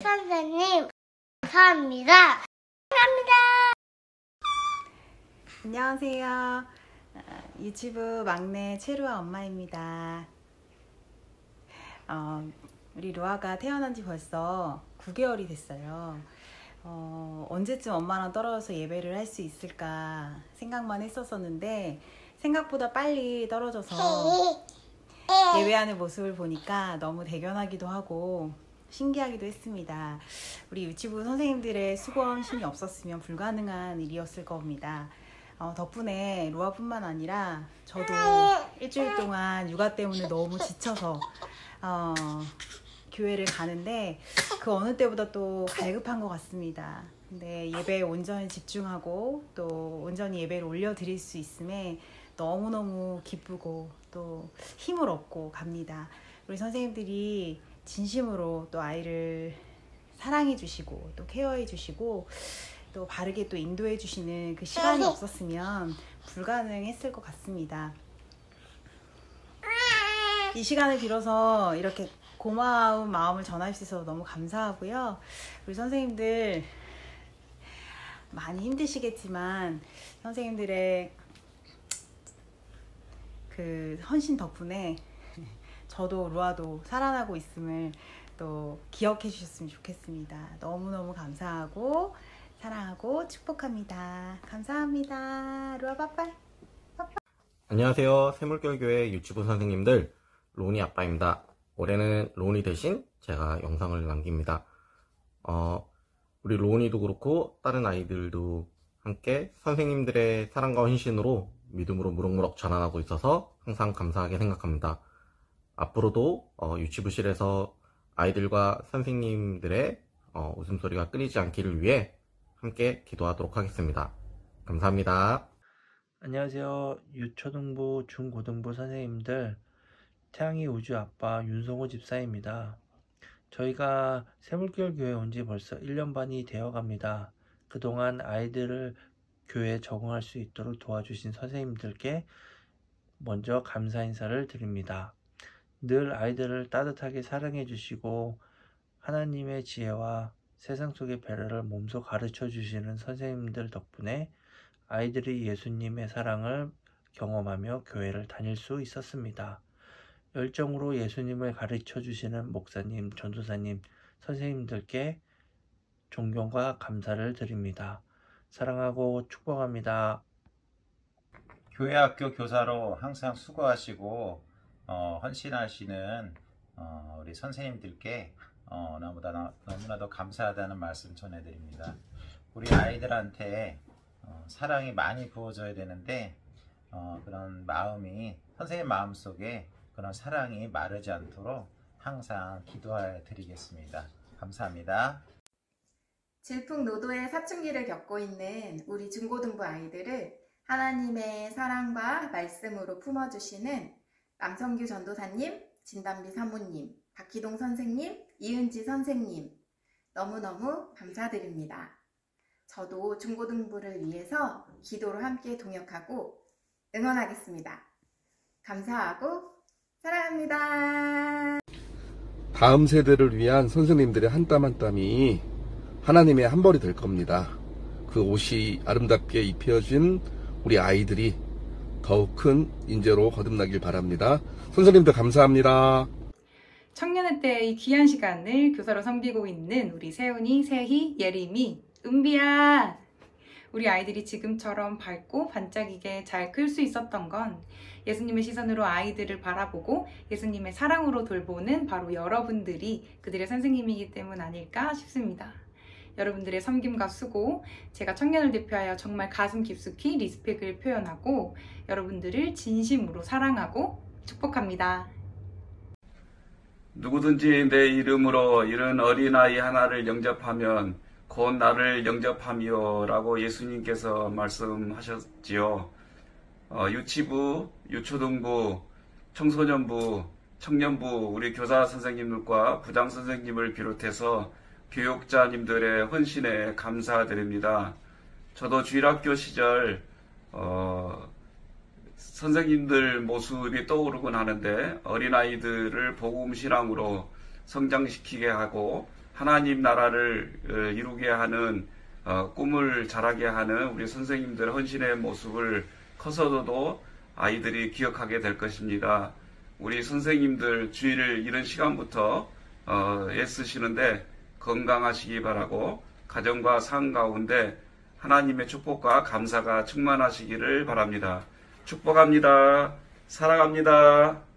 선생님, 감사합니다. 감사합니다. 안녕하세요. 유치부 막내 채루아 엄마입니다. 우리 루아가 태어난 지 벌써 9개월이 됐어요. 언제쯤 엄마랑 떨어져서 예배를 할 수 있을까 생각만 했었었는데 생각보다 빨리 떨어져서 예배하는 모습을 보니까 너무 대견하기도 하고 신기하기도 했습니다. 우리 유치부 선생님들의 수고 헌신이 없었으면 불가능한 일이었을 겁니다. 덕분에 루아뿐만 아니라 저도 일주일 동안 육아 때문에 너무 지쳐서 교회를 가는데 그 어느 때보다 또 갈급한 것 같습니다. 근데 예배에 온전히 집중하고 또 온전히 예배를 올려드릴 수 있음에 너무너무 기쁘고 또 힘을 얻고 갑니다. 우리 선생님들이 진심으로 또 아이를 사랑해 주시고 또 케어해 주시고 또 바르게 또 인도해 주시는 그 시간이 없었으면 불가능했을 것 같습니다. 이 시간을 빌어서 이렇게 고마운 마음을 전할 수 있어서 너무 감사하고요. 우리 선생님들 많이 힘드시겠지만 선생님들의 그 헌신 덕분에 저도 루아도 살아나고 있음을 또 기억해 주셨으면 좋겠습니다. 너무너무 감사하고 사랑하고 축복합니다. 감사합니다. 루아 빠빠이. 안녕하세요. 샘물결교회 유치부 선생님들, 로니 아빠입니다. 올해는 로니 대신 제가 영상을 남깁니다. 우리 로니도 그렇고 다른 아이들도 함께 선생님들의 사랑과 헌신으로 믿음으로 무럭무럭 자라나고 있어서 항상 감사하게 생각합니다. 앞으로도 유치부실에서 아이들과 선생님들의 웃음소리가 끊이지 않기를 위해 함께 기도하도록 하겠습니다. 감사합니다. 안녕하세요. 유초등부, 중고등부 선생님들, 태양이 우주 아빠 윤성호 집사입니다. 저희가 샘물결 교회에 온 지 벌써 1년 반이 되어 갑니다. 그동안 아이들을 교회에 적응할 수 있도록 도와주신 선생님들께 먼저 감사 인사를 드립니다. 늘 아이들을 따뜻하게 사랑해 주시고 하나님의 지혜와 세상 속의 배려를 몸소 가르쳐 주시는 선생님들 덕분에 아이들이 예수님의 사랑을 경험하며 교회를 다닐 수 있었습니다. 열정으로 예수님을 가르쳐 주시는 목사님, 전도사님, 선생님들께 존경과 감사를 드립니다. 사랑하고 축복합니다. 교회 학교 교사로 항상 수고하시고 헌신하시는 우리 선생님들께 너무나도 감사하다는 말씀 전해드립니다. 우리 아이들한테 사랑이 많이 부어져야 되는데 그런 마음이 선생님 마음속에 그런 사랑이 마르지 않도록 항상 기도해 드리겠습니다. 감사합니다. 질풍노도의 사춘기를 겪고 있는 우리 중고등부 아이들을 하나님의 사랑과 말씀으로 품어주시는 남성규 전도사님, 진단비 사모님, 박희동 선생님, 이은지 선생님 너무너무 감사드립니다. 저도 중고등부를 위해서 기도로 함께 동역하고 응원하겠습니다. 감사하고 사랑합니다. 다음 세대를 위한 선생님들의 한 땀 한 땀이 하나님의 한 벌이 될 겁니다. 그 옷이 아름답게 입혀진 우리 아이들이 더욱 큰 인재로 거듭나길 바랍니다. 선생님들 감사합니다. 청년의 때의 귀한 시간을 교사로 섬기고 있는 우리 세훈이, 세희, 예림이, 은비야! 우리 아이들이 지금처럼 밝고 반짝이게 잘 클 수 있었던 건 예수님의 시선으로 아이들을 바라보고 예수님의 사랑으로 돌보는 바로 여러분들이 그들의 선생님이기 때문 아닐까 싶습니다. 여러분들의 섬김과 수고, 제가 청년을 대표하여 정말 가슴 깊숙이 리스펙을 표현하고 여러분들을 진심으로 사랑하고 축복합니다. 누구든지 내 이름으로 이런 어린아이 하나를 영접하면 곧 나를 영접하며 라고 예수님께서 말씀하셨지요. 유치부, 유초등부, 청소년부, 청년부 우리 교사 선생님들과 부장 선생님을 비롯해서 교육자님들의 헌신에 감사드립니다. 저도 주일학교 시절 선생님들 모습이 떠오르곤 하는데 어린아이들을 복음 신앙으로 성장시키게 하고 하나님 나라를 이루게 하는 꿈을 자라게 하는 우리 선생님들 헌신의 모습을 커서도 아이들이 기억하게 될 것입니다. 우리 선생님들 주일 이런 시간부터 애쓰시는데 건강하시기 바라고 가정과 삶 가운데 하나님의 축복과 감사가 충만하시기를 바랍니다. 축복합니다. 사랑합니다.